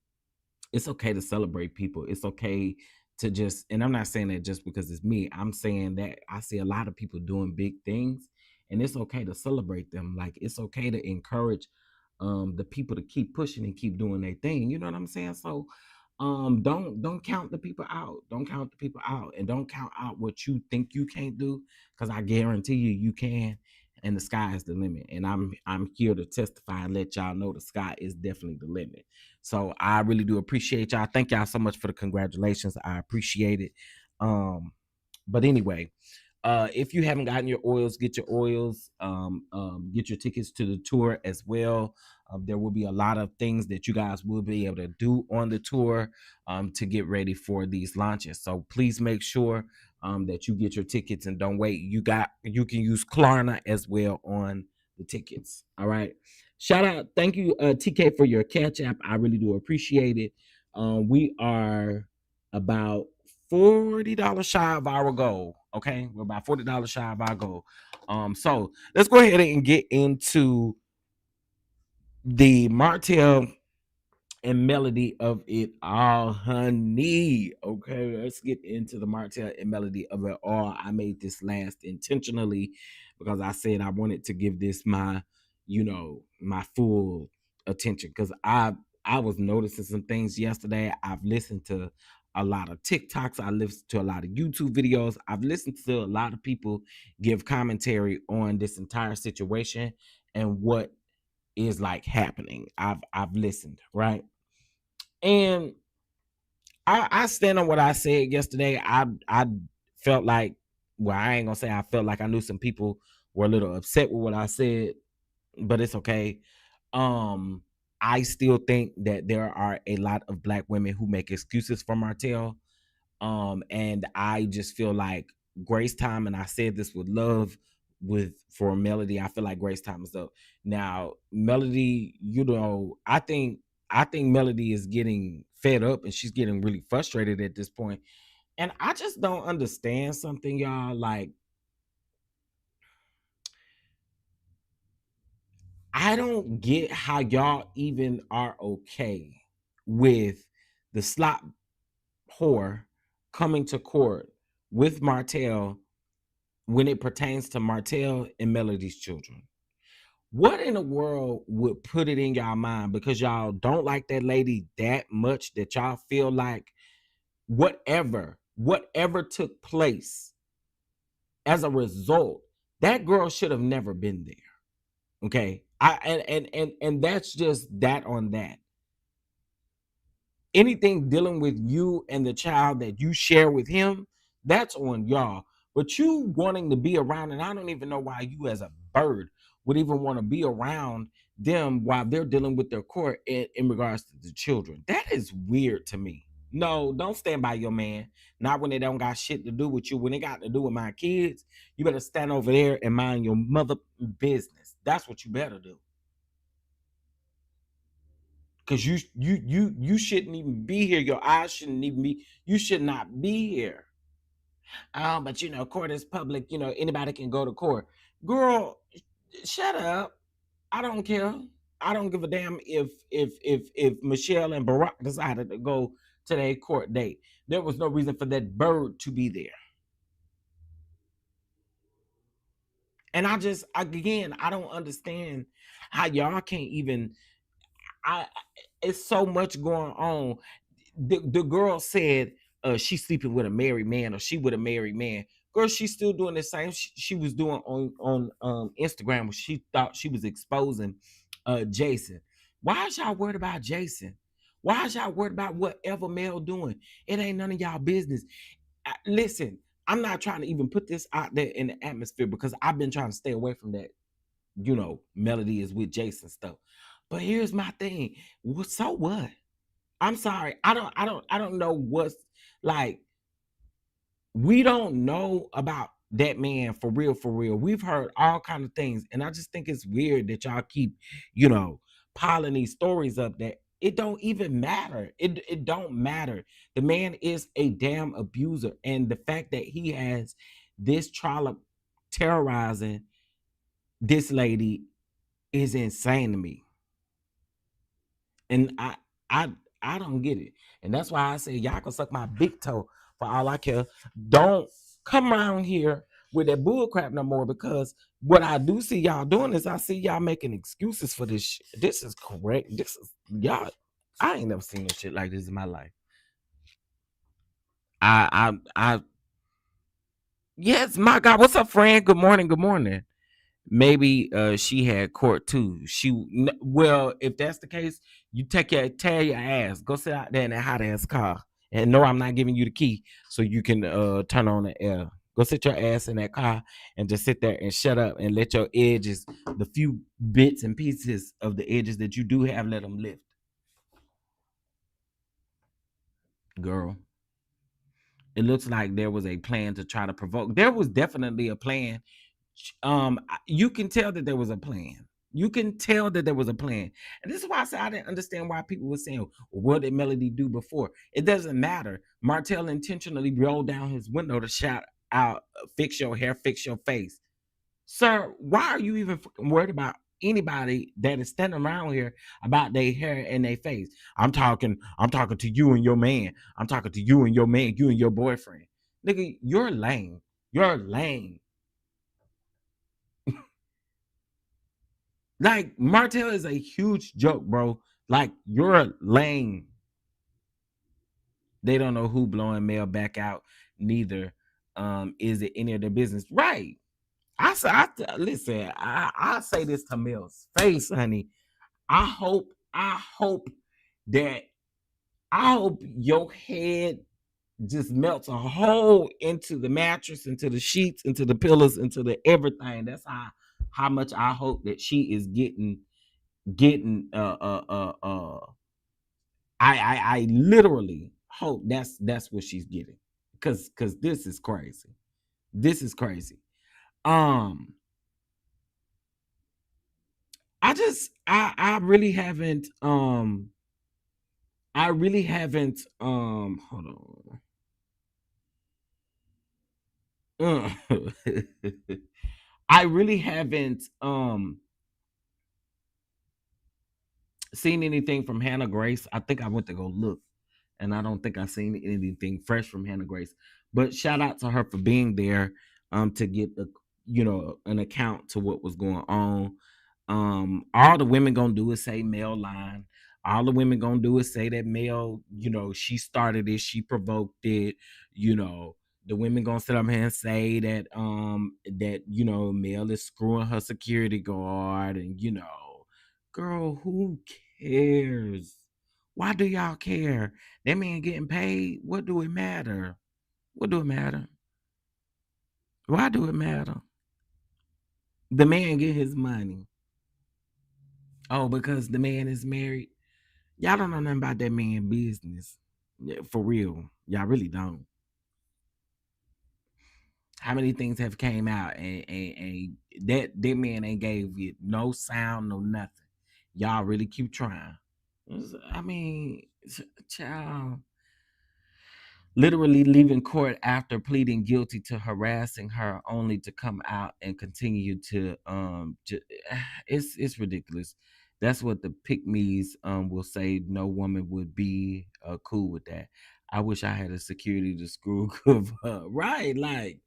it's okay to celebrate people. It's okay to just, and I'm not saying that just because it's me. I'm saying that I see a lot of people doing big things, and it's okay to celebrate them. Like it's okay to encourage the people to keep pushing and keep doing their thing. You know what I'm saying? So don't count the people out. Don't count the people out, and don't count out what you think you can't do, because I guarantee you can. And the sky is the limit. And I'm here to testify and let y'all know the sky is definitely the limit. So I really do appreciate y'all. Thank y'all so much for the congratulations. I appreciate it. But anyway, if you haven't gotten your oils, get your oils. Get your tickets to the tour as well. There will be a lot of things that you guys will be able to do on the tour to get ready for these launches. So please make sure that you get your tickets, and don't wait. You can use Klarna as well on the tickets. All right. Shout out, thank you, TK, for your catch app. I really do appreciate it. We are about $40 shy of our goal. Okay, we're about $40 shy of our goal. So let's go ahead and get into the Martell and melody of it all, honey. Okay, let's get into the Martell and melody of it all. I made this last intentionally because I said I wanted to give this my, my full attention, because I was noticing some things yesterday. I've listened to a lot of TikToks. I listened to a lot of YouTube videos. I've listened to a lot of people give commentary on this entire situation and what is like happening. I've listened, right? And I stand on what I said yesterday. I felt like, well, I ain't gonna say I felt like I knew some people were a little upset with what I said, but it's okay. I still think that there are a lot of black women who make excuses for Martell. And I just feel like Grace Time, and I said this with love for Melody. I feel like Grace Time is up. Now, Melody, I think Melody is getting fed up, and she's getting really frustrated at this point. And I just don't understand something, y'all. Like, I don't get how y'all even are okay with the slop whore coming to court with Martell when it pertains to Martell and Melody's children. What in the world would put it in y'all mind, because y'all don't like that lady that much that y'all feel like whatever took place as a result, that girl should have never been there. Okay. And that's just that on that. Anything dealing with you and the child that you share with him, that's on y'all. But you wanting to be around, and I don't even know why you as a bird would even want to be around them while they're dealing with their court in regards to the children. That is weird to me. No, don't stand by your man. Not when they don't got shit to do with you. When they got to do with my kids, you better stand over there and mind your mother business. That's what you better do. Because you shouldn't even be here. Your eyes shouldn't even be. You should not be here. Oh, but court is public. Anybody can go to court. Girl, shut up. I don't care. I don't give a damn if Michelle and Barack decided to go to their court date. There was no reason for that bird to be there. And I don't understand how y'all can't even. I It's so much going on. The girl said she's sleeping with a married man, or she with a married man. Girl, she's still doing the same she was doing on Instagram, where she thought she was exposing Jason. Why is y'all worried about Jason? Why is y'all worried about whatever Mel doing? It ain't none of y'all business. Listen, I'm not trying to even put this out there in the atmosphere, because I've been trying to stay away from that. Melody is with Jason stuff. But here's my thing. So what? I'm sorry. I don't know what's like. We don't know about that man for real, for real. We've heard all kind of things, and I just think it's weird that y'all keep, piling these stories up that it don't even matter. It don't matter. The man is a damn abuser, and the fact that he has this trial of terrorizing this lady is insane to me. And I I don't get it. And that's why I say y'all can suck my big toe for all I care. Don't come around here with that bull crap no more, because what I do see y'all doing is I see y'all making excuses for this shit. This is correct. This is y'all. I ain't never seen no shit like this in my life. I yes, my God. What's up, friend? Good morning. Good morning. Maybe she had court too. Well, if that's the case, you tear your ass, go sit out there in that hot ass car, and no, I'm not giving you the key so you can turn on the air. Go sit your ass in that car and just sit there and shut up and let your edges, the few bits and pieces of the edges that you do have, let them lift. Girl, it looks like there was a plan to try to provoke. There was definitely a plan. You can tell that there was a plan. You can tell that there was a plan. And this is why I said I didn't understand why people were saying, what did Melody do before? It doesn't matter. Martell intentionally rolled down his window to shout out, fix your hair, fix your face. Sir, why are you even worried about anybody that is standing around here about their hair and their face? I'm talking to you and your man. I'm talking to you and your man, you and your boyfriend. Nigga, you're lame. You're lame. Like, Martell is a huge joke, bro. Like, you're lame. They don't know who blowing mail back out. Neither is it any of their business. Right. Listen, I say this to Mel's face, honey. I hope that I hope your head just melts a hole into the mattress, into the sheets, into the pillows, into the everything. That's how much I hope that she is getting I literally hope that's what she's getting, because this is crazy. This is crazy. um I really haven't hold on. I really haven't seen anything from Hannah Grace. I think I went to go look, and I don't think I've seen anything fresh from Hannah Grace. But shout out to her for being there, to get an account to what was going on. All the women gonna do is say male line. All the women gonna do is say that male, she started it, she provoked it. You know, the women gonna sit up here and say that male is screwing her security guard, and Girl, who cares? Why do y'all care? That man getting paid. What do it matter? What do it matter? Why do it matter? The man get his money. Oh, because the man is married. Y'all don't know nothing about that man business. Yeah, for real. Y'all really don't. How many things have came out and that man ain't gave it no sound, no nothing. Y'all really keep trying. I mean, child, literally leaving court after pleading guilty to harassing her, only to come out and continue to it's ridiculous. That's what the pick me's will say. No woman would be cool with that. I wish I had a security to screw of her. Right, like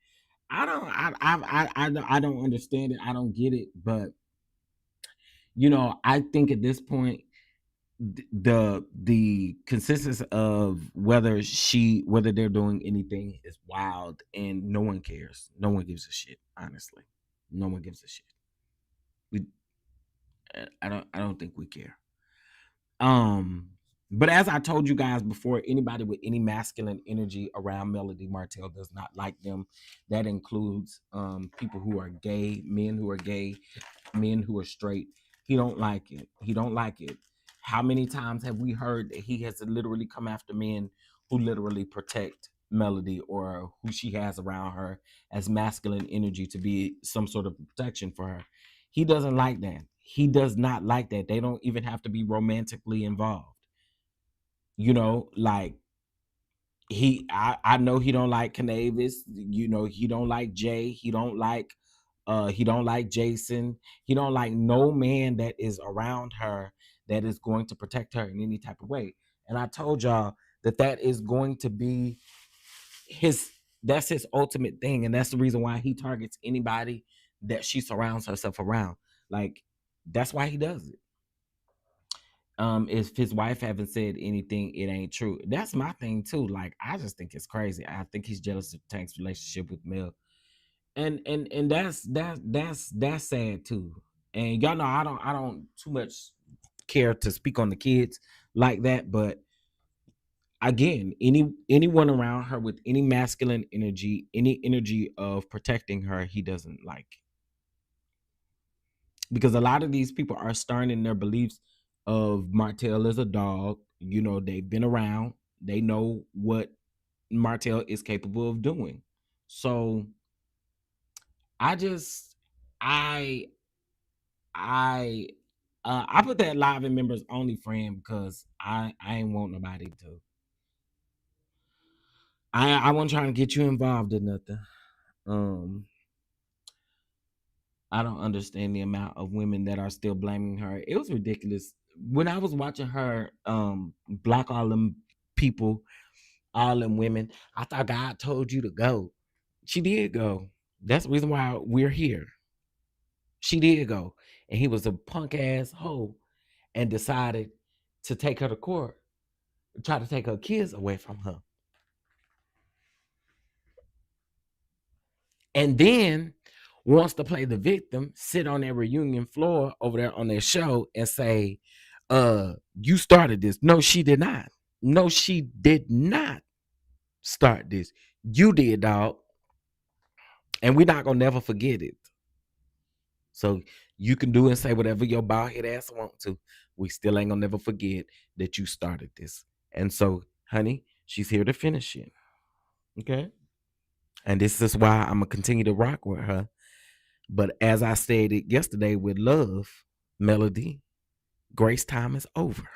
I don't understand it. I don't get it. But I think at this point, the consensus of whether they're doing anything is wild, and no one cares. No one gives a shit. Honestly, no one gives a shit. We, I don't think we care. Um, but as I told you guys before, anybody with any masculine energy around Melody Martell does not like them. That includes people who are gay, men who are straight. He don't like it. He don't like it. How many times have we heard that he has to literally come after men who literally protect Melody or who she has around her as masculine energy to be some sort of protection for her? He doesn't like that. He does not like that. They don't even have to be romantically involved. Like I know he don't like Canavis. He don't like Jay. He don't like Jason. He don't like no man that is around her that is going to protect her in any type of way. And I told y'all that is going to be his that's his ultimate thing, and that's the reason why he targets anybody that she surrounds herself around. Like, that's why he does it. If his wife haven't said anything, it ain't true. That's my thing too. Like, I just think it's crazy. I think he's jealous of Tank's relationship with Mel, and that's sad too. And y'all know I don't too much care to speak on the kids like that, but again, anyone around her with any masculine energy, any energy of protecting her, he doesn't like, because a lot of these people are starting in their beliefs of Martell is a dog. They've been around. They know what Martell is capable of doing. So I just I I put that live in members only friend because I ain't want nobody to. I wasn't trying to get you involved in nothing. Um, I don't understand the amount of women that are still blaming her. It was ridiculous when I was watching her block all them people, all them women. I thought God told you to go. She did go. That's the reason why we're here. She did go, and he was a punk ass hoe and decided to take her to court, try to take her kids away from her, and then wants to play the victim, sit on their reunion floor over there on their show and say, you started this. No, she did not. No, she did not start this. You did, dog. And we're not gonna never forget it. So you can do and say whatever your bald head ass want to. We still ain't gonna never forget that you started this. And so, honey, she's here to finish it. Okay. And this is why I'm gonna continue to rock with her. But as I stated yesterday with Love, Melody, grace time is over.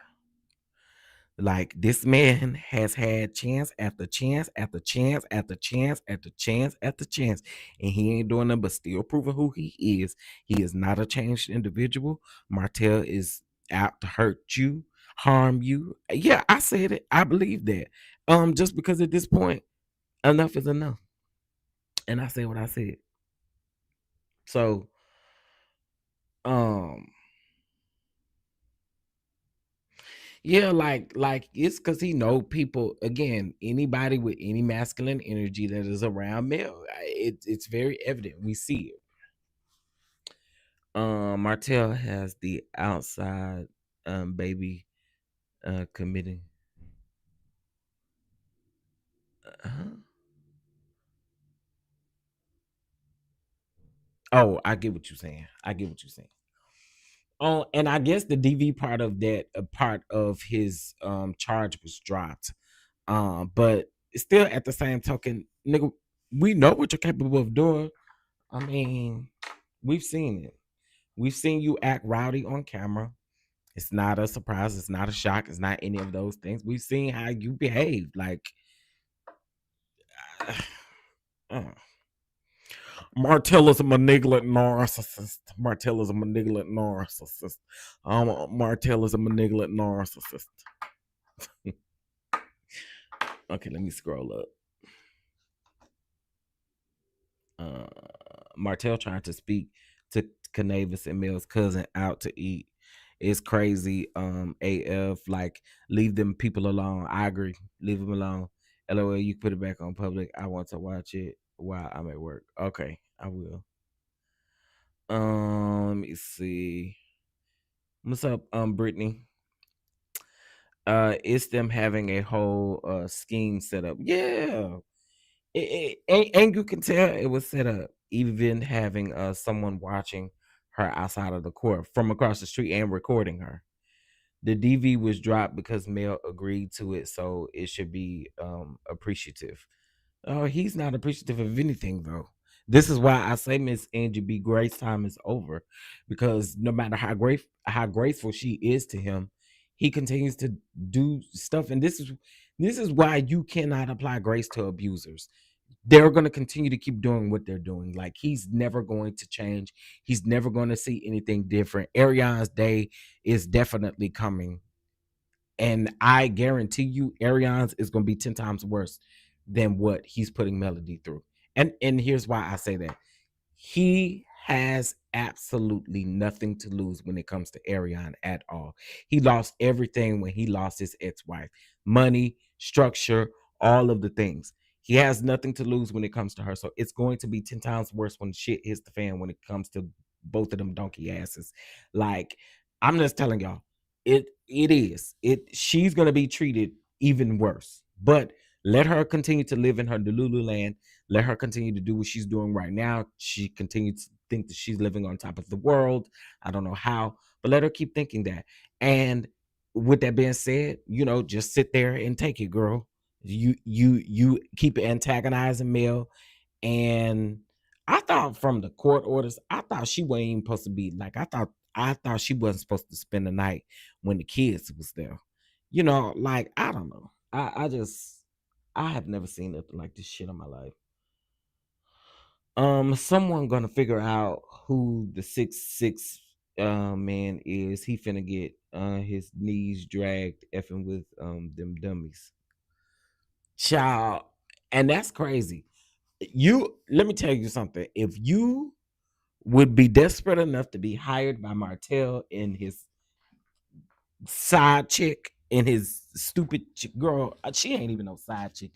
Like, this man has had chance after chance after chance after chance after chance after chance, and he ain't doing nothing but still proving who he is. He is not a changed individual. Martell is out to hurt you, harm you. Yeah, I said it. I believe that. Just because at this point, enough is enough, and I said what I said. So, um, yeah, like it's because he know people. Again, anybody with any masculine energy that is around male, it's very evident. We see it. Martell has the outside baby committing. Uh-huh. Oh, I get what you're saying. I get what you're saying. Oh, and I guess the DV part of that, a part of his charge was dropped. But still, at the same token, nigga, we know what you're capable of doing. I mean, we've seen it. We've seen you act rowdy on camera. It's not a surprise. It's not a shock. It's not any of those things. We've seen how you behave. Like, uh, Martell is a malignant narcissist. Martell is a malignant narcissist. Martell is a malignant narcissist. Okay, let me scroll up. Martell trying to speak to Canavis and Mel's cousin out to eat. It's crazy. AF, like, leave them people alone. I agree. Leave them alone. LOL, you put it back on public. I want to watch it while I'm at work. Okay, I will. Let me see. What's up, Brittany? It's them having a whole scheme set up. Yeah. And you can tell it was set up, even having someone watching her outside of the court from across the street and recording her. The DV was dropped because Mel agreed to it, so it should be appreciative. Oh, he's not appreciative of anything though. This is why I say Miss Angie B. Grace time is over, because no matter how grateful she is to him, he continues to do stuff, and this is why you cannot apply grace to abusers. They're going to continue to keep doing what they're doing. Like, he's never going to change. He's never going to see anything different. Ariana's day is definitely coming. And I guarantee you, Ariana's is going to be 10 times worse than what he's putting Melody through. And here's why I say that. He has absolutely nothing to lose when it comes to Ariana at all. He lost everything when he lost his ex-wife. Money, structure, all of the things. He has nothing to lose when it comes to her. So it's going to be 10 times worse when shit hits the fan when it comes to both of them donkey asses. Like, I'm just telling y'all, it is. She's gonna be treated even worse. But let her continue to live in her Delulu land. Let her continue to do what she's doing right now. She continues to think that she's living on top of the world. I don't know how, but let her keep thinking that. And with that being said, just sit there and take it, girl. You keep antagonizing Mel. And I thought from the court orders, I thought she wasn't even supposed to be like, I thought she wasn't supposed to spend the night when the kids was there. Like, I don't know. I have never seen nothing like this shit in my life. Someone gonna figure out who the 6'6" man is. He finna get his knees dragged effing with them dummies. Child. And that's crazy. Let me tell you something. If you would be desperate enough to be hired by Martell and his side chick and his stupid girl, she ain't even no side chick.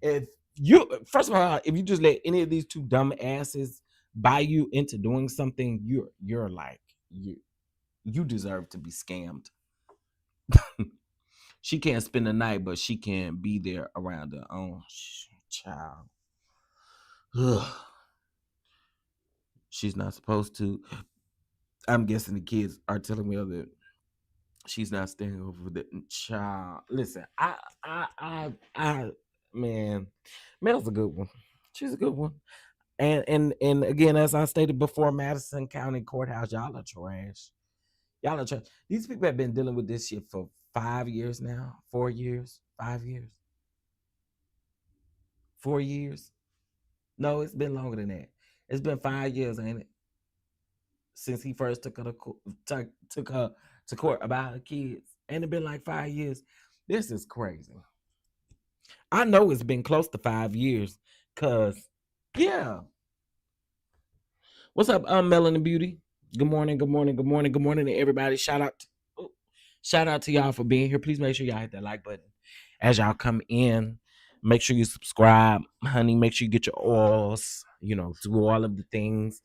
If you, first of all, if you just let any of these two dumb asses buy you into doing something, you're like, you deserve to be scammed. She can't spend the night, but she can be there around her own child. Ugh. She's not supposed to. I'm guessing the kids are telling me that she's not staying over the child. Listen, I, man, Mel's a good one. She's a good one. And again, as I stated before, Madison County Courthouse, y'all are trash. Y'all are trash. These people have been dealing with this shit for 5 years now, 4 years, 5 years, 4 years. No, it's been longer than that. It's been 5 years, ain't it? Since he first took her to court about her kids. Ain't it been like 5 years? This is crazy. I know it's been close to 5 years, cause yeah. What's up, Melanie Beauty? Good morning, good morning, good morning, good morning to everybody. Shout out to y'all for being here. Please make sure y'all hit that like button as y'all come in. Make sure you subscribe, honey. Make sure you get your oils. Do all of the things.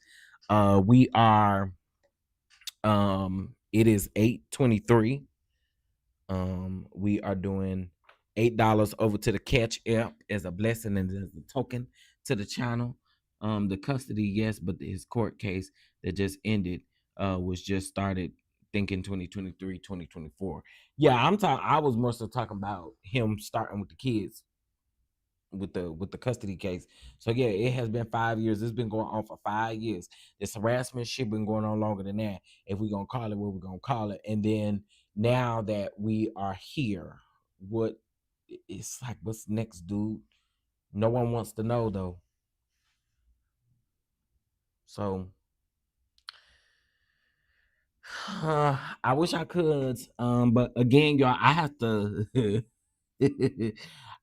We are It is 8:23. We are doing $8 over to the Catch app as a blessing and as a token to the channel. The custody, yes, but his court case that just ended was just started thinking 2023, 2024. Yeah, I'm talking I was more so talking about him starting with the kids with the custody case. So yeah, it has been 5 years. It's been going on for 5 years. This harassment shit been going on longer than that. If we're gonna call it what we're gonna call it. And then now that we are here, what it's like, what's next, dude? No one wants to know though. So I wish I could. But again, y'all, I have to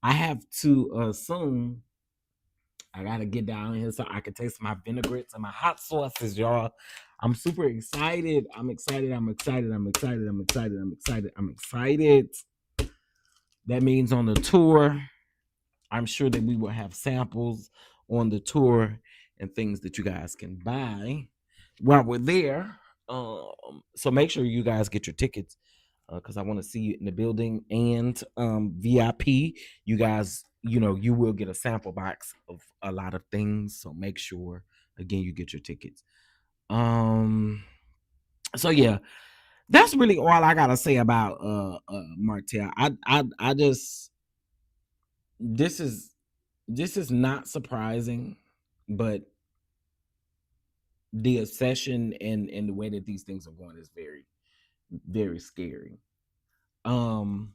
I have to assume I gotta get down here so I can taste my vinaigrettes and my hot sauces, y'all. I'm super excited. I'm excited. I'm excited. I'm excited. I'm excited. I'm excited. I'm excited. That means on the tour, I'm sure that we will have samples on the tour and things that you guys can buy while we're there. So make sure you guys get your tickets because I want to see you in the building and VIP. You guys, you will get a sample box of a lot of things. So make sure again you get your tickets. So yeah, that's really all I gotta say about Martell. I just this is not surprising, but the obsession and the way that these things are going is very, very scary. Um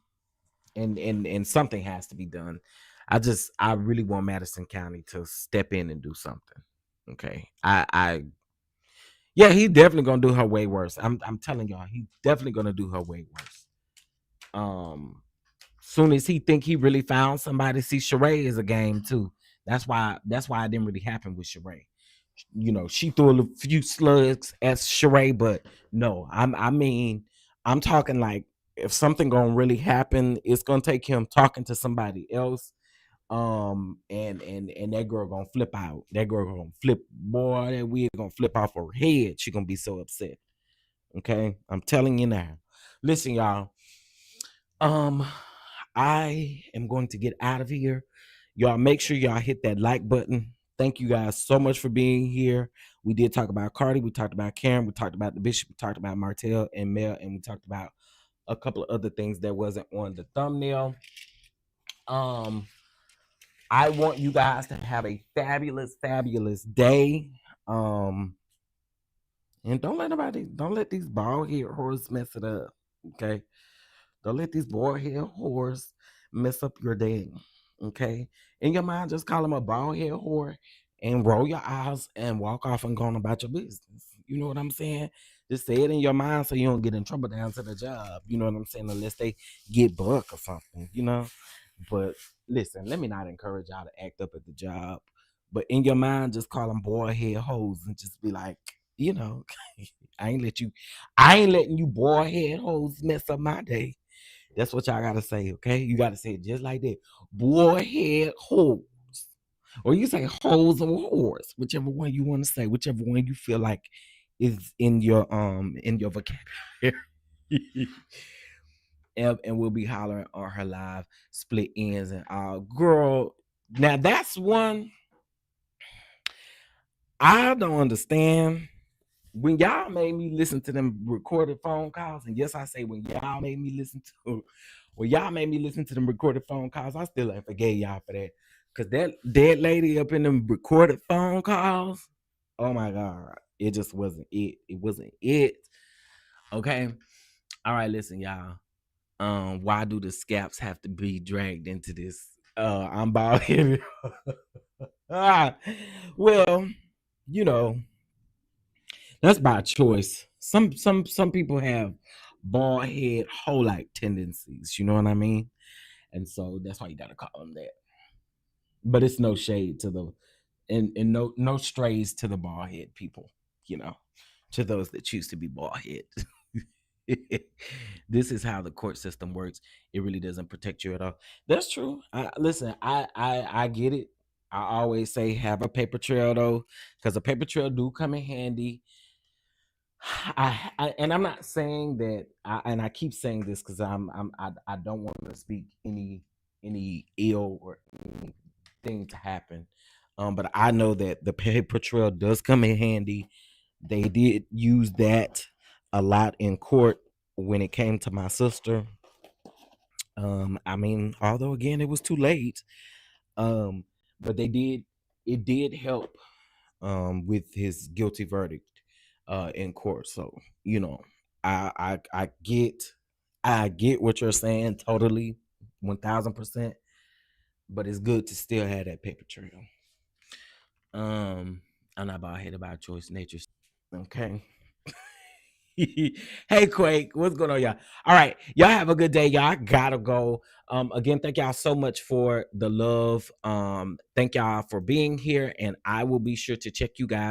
and something has to be done. I really want Madison County to step in and do something. Okay. I Yeah, he's definitely gonna do her way worse. I'm telling y'all, he's definitely gonna do her way worse. Soon as he think he really found somebody, see Shari is a game too. That's why it didn't really happen with Shari. She threw a few slugs at Shari, but no, I'm talking like if something gonna really happen, it's gonna take him talking to somebody else. And that girl gonna flip out. That girl gonna flip, boy. That wig gonna flip off her head. She gonna be so upset. Okay, I'm telling you now. Listen, y'all. Um, I am going to get out of here. Y'all make sure y'all hit that like button. Thank you guys so much for being here. We did talk about Cardi, we talked about Karen, we talked about the Bishop, we talked about Martell and Mel, and we talked about a couple of other things that wasn't on the thumbnail. Um, I want you guys to have a fabulous, fabulous day. And don't let these bald head whores mess it up. Okay. Don't let these bald head whores mess up your day. Okay. In your mind, just call them a bald head whore and roll your eyes and walk off and go on about your business. You know what I'm saying? Just say it in your mind so you don't get in trouble down to the job. You know what I'm saying? Unless they get buck or something. But listen, let me not encourage y'all to act up at the job. But in your mind, just call them boy head hoes and just be like, you know, I ain't letting you boy head hoes mess up my day. That's what y'all gotta say, okay? You gotta say it just like that. Boy head hoes. Or you say hoes or whores, whichever one you want to say, whichever one you feel like is in your vocabulary. And we'll be hollering on her live split ends and all. Girl, now that's one I don't understand. When y'all made me listen to them recorded phone calls, and yes, I say when y'all made me listen to them recorded phone calls, I still ain't forgave y'all for that. Cause that dead lady up in them recorded phone calls, oh my god, it just wasn't it. It wasn't it. Okay. All right, listen, y'all. Why do the scaps have to be dragged into this? I'm bald headed. Ah, well, you know, that's by choice. Some people have bald head whole like tendencies, you know what I mean? And so that's why you gotta call them that. But it's no shade to the and no strays to the bald head people, you know, to those that choose to be bald head. This is how the court system works. It really doesn't protect you at all. That's true. Listen, I get it. I always say have a paper trail though, because a paper trail do come in handy. And I'm not saying that, and I keep saying this because I don't want to speak any ill or anything to happen. But I know that the paper trail does come in handy. They did use that a lot in court when it came to my sister. I mean, although again it was too late. Um, but it did help with his guilty verdict in court. So, you know, I get what you're saying totally, 1000%, but it's good to still have that paper trail. I'm not about head about choice nature. Okay. Hey Quake, what's going on, y'all? All right, y'all have a good day. Y'all gotta go. Again, thank y'all so much for the love. Thank y'all for being here, and I will be sure to check you guys